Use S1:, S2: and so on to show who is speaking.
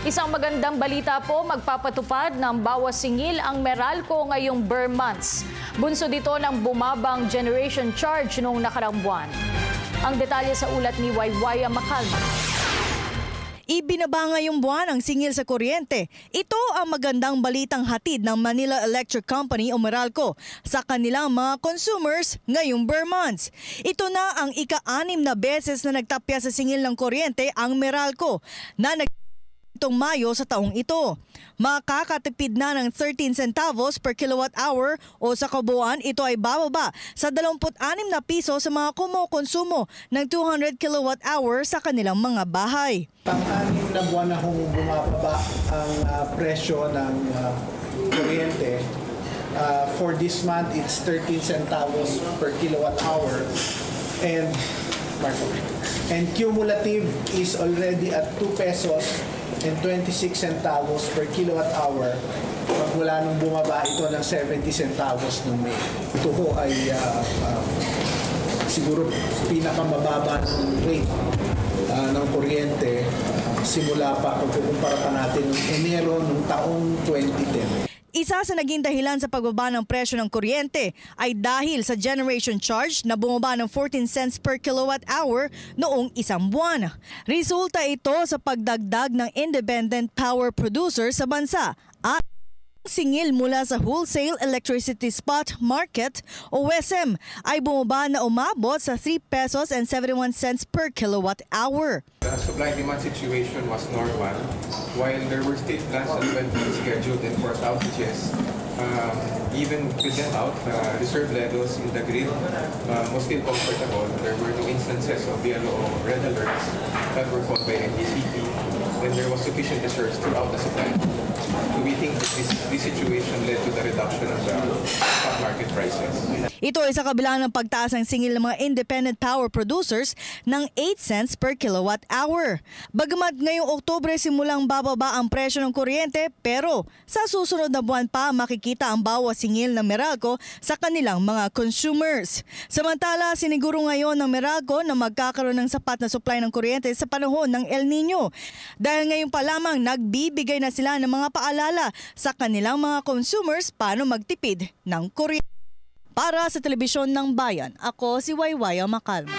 S1: Isang magandang balita po, magpapatupad ng bawas singil ang Meralco ngayong Burr months. Bunso dito ng bumabang generation charge noong nakarang buwan. Ang detalye sa ulat ni Waywaya Macalma.
S2: Ibinaba ngayong buwan ang singil sa kuryente. Ito ang magandang balitang hatid ng Manila Electric Company o Meralco sa kanilang mga consumers ngayong Burr months. Ito na ang ika-6 na beses na nagtapya sa singil ng kuryente ang Meralco na itong Mayo sa taong ito. Makakatipid na ng 13 centavos per kilowatt hour o sa kabuuan ito ay bababa sa 26 na piso sa mga kumukonsumo ng 200 kilowatt hour sa kanilang mga bahay.
S3: Pang-anim na buwan na hong bumababa ang presyo ng kuryente. For this month, it's 13 centavos per kilowatt hour. And cumulative is already at 2 pesos and 26 centavos per kilowatt hour mula nung bumaba ito ng 70 centavos nung May. Ito ho ay siguro pinakamababa ng rate ng kuryente simula pa kung kukumpara pa natin noong Enero ng taong 2010.
S2: Isa sa naging dahilan sa pagbaba ng presyo ng kuryente ay dahil sa generation charge na bumaba ng 14 cents per kilowatt hour noong isang buwan. Resulta ito sa pagdagdag ng independent power producer sa bansa at singil mula sa Wholesale Electricity Spot Market o WESM ay bumaba na umabot sa 3 pesos and 71 cents per kilowatt hour.
S4: The supply-demand situation was normal. While there were state plans that went scheduled and forced outages, even with them out, reserve levels in the grid was still comfortable. There were no instances of yellow or red alerts that were called by NDCP, and there was sufficient reserves throughout the supply. So we think that this situation led to the reduction of the stock market prices.
S2: Ito ay sa kabila ng pagtaas ng singil ng mga independent power producers ng 8 cents per kilowatt hour. Bagamat ngayong Oktubre simulang bababa ang presyo ng kuryente, pero sa susunod na buwan pa makikita ang bawas singil ng Meralco sa kanilang mga consumers. Samantala, siniguro ngayon ng Meralco na magkakaroon ng sapat na supply ng kuryente sa panahon ng El Nino. Dahil ngayon pa lamang nagbibigay na sila ng mga paalala sa kanilang mga consumers paano magtipid ng kuryente. Para sa Telebisyon ng Bayan, ako si Waywaya Macalma.